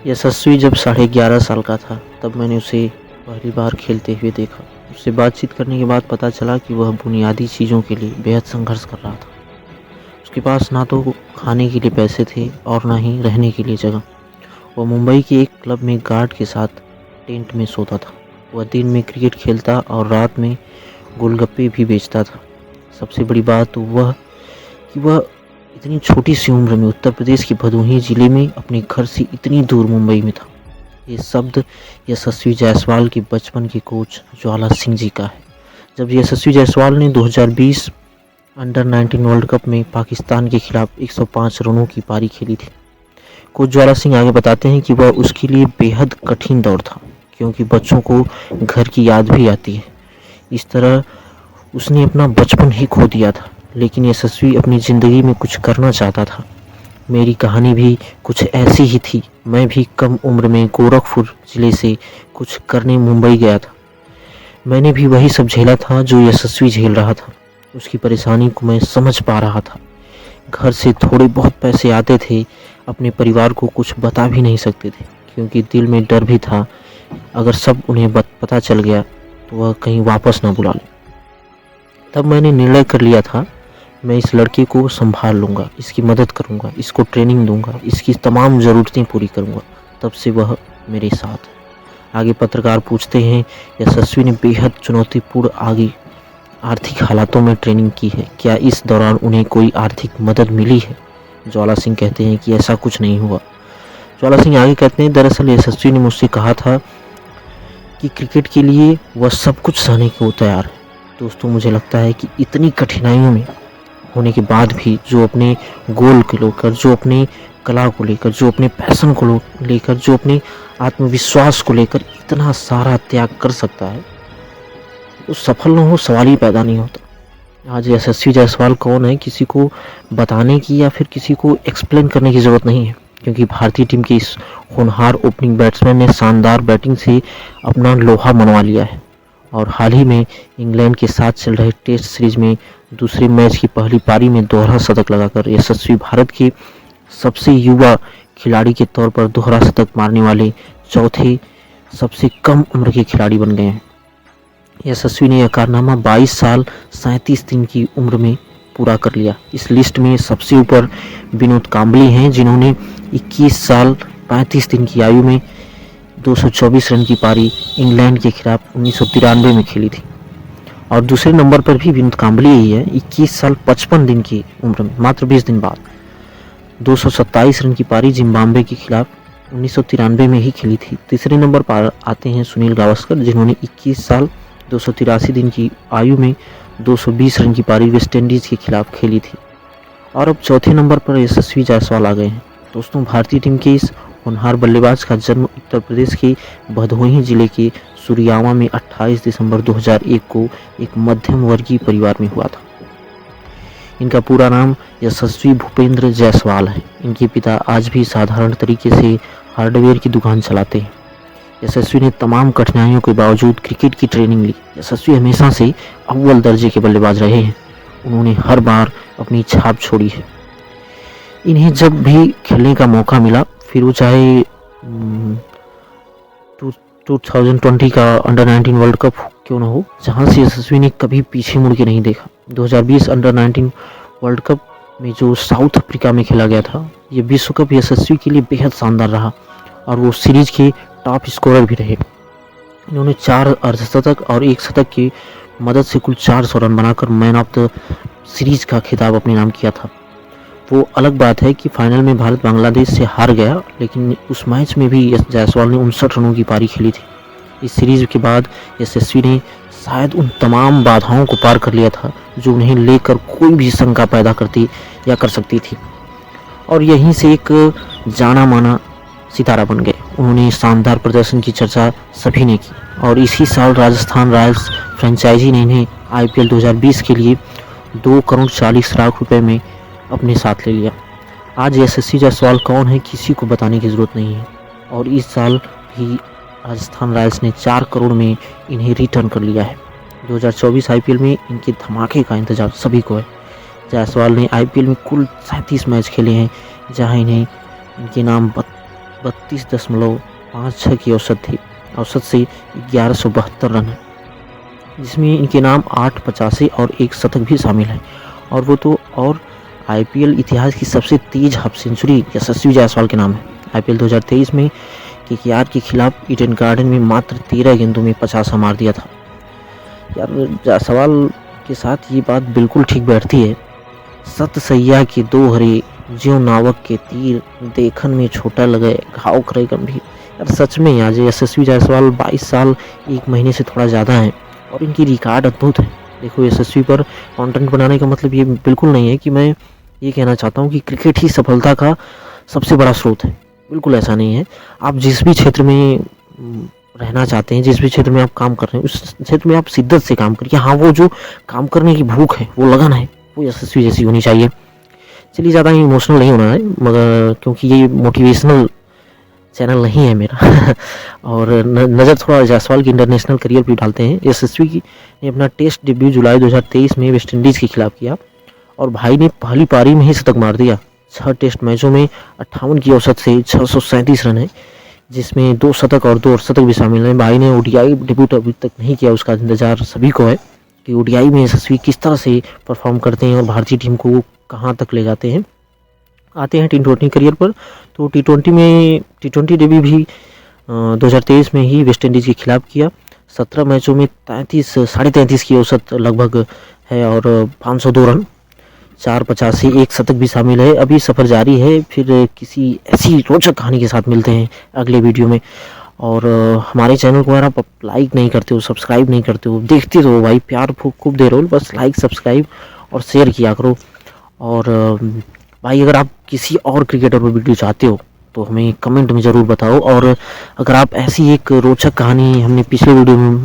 यशस्वी जब 11.5 साल का था तब मैंने उसे पहली बार खेलते हुए देखा। उससे बातचीत करने के बाद पता चला कि वह बुनियादी चीज़ों के लिए बेहद संघर्ष कर रहा था। उसके पास ना तो खाने के लिए पैसे थे और ना ही रहने के लिए जगह। वह मुंबई के एक क्लब में गार्ड के साथ टेंट में सोता था। वह दिन में क्रिकेट खेलता और रात में गोलगप्पे भी बेचता था। सबसे बड़ी बात तो वह इतनी छोटी सी उम्र में उत्तर प्रदेश के भदोही जिले में अपने घर से इतनी दूर मुंबई में था। ये शब्द यशस्वी जायसवाल के बचपन के कोच ज्वाला सिंह जी का है। जब यशस्वी जायसवाल ने 2020 अंडर 19 वर्ल्ड कप में पाकिस्तान के खिलाफ 105 रनों की पारी खेली थी। कोच ज्वाला सिंह आगे बताते हैं कि वह उसके लिए बेहद कठिन दौर था, क्योंकि बच्चों को घर की याद भी आती है। इस तरह उसने अपना बचपन ही खो दिया था, लेकिन यशस्वी अपनी ज़िंदगी में कुछ करना चाहता था। मेरी कहानी भी कुछ ऐसी ही थी। मैं भी कम उम्र में गोरखपुर ज़िले से कुछ करने मुंबई गया था। मैंने भी वही सब झेला था जो यशस्वी झेल रहा था। उसकी परेशानी को मैं समझ पा रहा था। घर से थोड़े बहुत पैसे आते थे। अपने परिवार को कुछ बता भी नहीं सकते थे, क्योंकि दिल में डर भी था, अगर सब उन्हें पता चल गया तो वह कहीं वापस ना बुला ले। तब मैंने निर्णय कर लिया था, मैं इस लड़के को संभाल लूँगा, इसकी मदद करूँगा, इसको ट्रेनिंग दूँगा, इसकी तमाम ज़रूरतें पूरी करूँगा। तब से वह मेरे साथ है। आगे पत्रकार पूछते हैं, यशस्वी ने बेहद चुनौतीपूर्ण आर्थिक हालातों में ट्रेनिंग की है। क्या इस दौरान उन्हें कोई आर्थिक मदद मिली है? ज्वाला सिंह कहते हैं कि ऐसा कुछ नहीं हुआ। ज्वाला सिंह आगे कहते हैं, दरअसल यशस्वी ने मुझसे कहा था कि क्रिकेट के लिए वह सब कुछ सहने को तैयार है। दोस्तों, मुझे लगता है कि इतनी कठिनाइयों में होने के बाद भी जो अपने गोल को लेकर, जो अपने कला को लेकर, जो अपने पैशन को लेकर, जो अपने आत्मविश्वास को लेकर इतना सारा त्याग कर सकता है, वो सफल न हो सवाल ही पैदा नहीं होता। आज यशस्वी जायसवाल कौन है, किसी को बताने की या फिर किसी को एक्सप्लेन करने की ज़रूरत नहीं है, क्योंकि भारतीय टीम के इस होनहार ओपनिंग बैट्समैन ने शानदार बैटिंग से अपना लोहा मनवा लिया है। और हाल ही में इंग्लैंड के साथ चल रहे टेस्ट सीरीज में दूसरे मैच की पहली पारी में दोहरा शतक लगाकर यशस्वी भारत के सबसे युवा खिलाड़ी के तौर पर दोहरा शतक मारने वाले चौथे सबसे कम उम्र के खिलाड़ी बन गए हैं। यशस्वी ने यह कारनामा 22 साल 37 दिन की उम्र में पूरा कर लिया। इस लिस्ट में सबसे ऊपर विनोद कांबली हैं, जिन्होंने 21 साल 35 दिन की आयु में 224 रन की पारी इंग्लैंड के खिलाफ 1993 में खेली थी। और दूसरे नंबर पर भी विनोद कांबली ही है, 21 साल 55 दिन की उम्र में मात्र 20 दिन बाद 227 रन की पारी जिम्बाब्वे के खिलाफ 1993 में ही खेली थी। तीसरे नंबर पर आते हैं सुनील गावस्कर, जिन्होंने 21 साल 283 दिन की आयु में 220 रन की पारी वेस्टइंडीज़ के खिलाफ खेली थी। और अब चौथे नंबर पर यशस्वी जायसवाल आ गए हैं। दोस्तों, भारतीय टीम के इस होनहार बल्लेबाज का जन्म उत्तर प्रदेश के भदोही जिले के सुरियावा में 28 दिसंबर 2001 को एक मध्यम वर्गीय परिवार में हुआ था। इनका पूरा नाम यशस्वी भूपेंद्र जायसवाल है। इनके पिता आज भी साधारण तरीके से हार्डवेयर की दुकान चलाते हैं। यशस्वी ने तमाम कठिनाइयों के बावजूद क्रिकेट की ट्रेनिंग ली। यशस्वी हमेशा से अव्वल दर्जे के बल्लेबाज रहे हैं। उन्होंने हर बार अपनी छाप छोड़ी है। इन्हें जब भी खेलने का मौका मिला, फिर वो चाहे 2020 का अंडर 19 वर्ल्ड कप क्यों ना हो, जहां से यशस्वी ने कभी पीछे मुड़ के नहीं देखा। 2020 अंडर 19 वर्ल्ड कप में जो साउथ अफ्रीका में खेला गया था, ये विश्व कप यशस्वी के लिए बेहद शानदार रहा और वो सीरीज के टॉप स्कोरर भी रहे। इन्होंने 4 अर्धशतक और 1 शतक की मदद से कुल 400 रन बनाकर मैन ऑफ द सीरीज का खिताब अपने नाम किया था। वो अलग बात है कि फाइनल में भारत बांग्लादेश से हार गया, लेकिन उस मैच में भी जायसवाल ने 59 रनों की पारी खेली थी। इस सीरीज के बाद यशस्वी ने शायद उन तमाम बाधाओं को पार कर लिया था जो उन्हें लेकर कोई भी शंका पैदा करती या कर सकती थी, और यहीं से एक जाना माना सितारा बन गए। उन्होंने शानदार प्रदर्शन की चर्चा सभी ने की और इसी साल राजस्थान रॉयल्स फ्रेंचाइजी ने इन्हें IPL 2020 के लिए 2 करोड़ 40 लाख रुपए में अपने साथ ले लिया। आज यशस्वी जायसवाल कौन है, किसी को बताने की ज़रूरत नहीं है, और इस साल भी राजस्थान रॉयल्स ने 4 करोड़ में इन्हें रिटर्न कर लिया है। 2024 IPL में इनके धमाके का इंतजार सभी को है। जायसवाल ने IPL में कुल 37 मैच खेले हैं, जहां इन्हें इनके नाम 32.56 की औसत थी। औसत से 1172 रन है, जिसमें इनके नाम 8 85 और 1 शतक भी शामिल है। और वो तो और आईपीएल इतिहास की सबसे तेज हाफ सेंचुरी यशस्वी जायसवाल के नाम है। आईपीएल 2023 में केकेआर के खिलाफ ईडन गार्डन में मात्र 13 गेंदों में 50 मार दिया था। यार जायसवाल के साथ ये बात बिल्कुल ठीक बैठती है। सत सैया के 2 हरे, ज्यों नावक के तीर, देखन में छोटा लगे घाव करे गंभीर। यार सच में आज यशस्वी जायसवाल 22 साल 1 महीने से थोड़ा ज़्यादा हैं और इनकी रिकॉर्ड अद्भुत है। देखो, यशस्वी पर कंटेंट बनाने का मतलब ये बिल्कुल नहीं है कि मैं ये कहना चाहता हूँ कि क्रिकेट ही सफलता का सबसे बड़ा स्रोत है। बिल्कुल ऐसा नहीं है। आप जिस भी क्षेत्र में रहना चाहते हैं, जिस भी क्षेत्र में आप काम कर रहे हैं, उस क्षेत्र में आप शिद्दत से काम करिए। हाँ, वो जो काम करने की भूख है, वो लगन है, वो यशस्वी जैसी होनी चाहिए। चलिए, ज़्यादा इमोशनल नहीं होना है, मगर क्योंकि ये मोटिवेशनल चैनल नहीं है मेरा और नज़र थोड़ा जायसवाल की इंटरनेशनल करियर पे डालते हैं। यशस्वी ने अपना टेस्ट डेब्यू जुलाई 2023 में वेस्ट इंडीज़ के खिलाफ किया और भाई ने पहली पारी में ही शतक मार दिया। 6 टेस्ट मैचों में 58 की औसत से 637 रन है, जिसमें 2 शतक और 2 अर्धशतक भी शामिल हैं। भाई ने ओडीआई डेब्यूट अभी तक नहीं किया, उसका इंतजार सभी को है कि ओडीआई में यशस्वी किस तरह से परफॉर्म करते हैं और भारतीय टीम को कहाँ तक ले जाते हैं। आते हैं टी20 करियर पर। तो टी20 डेब्यू भी 2023 में ही वेस्ट इंडीज़ के खिलाफ किया। 17 मैचों में 33 की औसत लगभग है और 502 रन, 4 85 1 शतक भी शामिल है। अभी सफ़र जारी है। फिर किसी ऐसी रोचक कहानी के साथ मिलते हैं अगले वीडियो में। और हमारे चैनल को अगर आप लाइक नहीं करते हो, सब्सक्राइब नहीं करते हो, देखते रहो भाई, प्यार खूब दे रहे हो, बस लाइक सब्सक्राइब और शेयर किया करो। और भाई, अगर आप किसी और क्रिकेटर पर वीडियो चाहते हो तो हमें कमेंट में ज़रूर बताओ। और अगर आप ऐसी एक रोचक कहानी हमने पिछले वीडियो में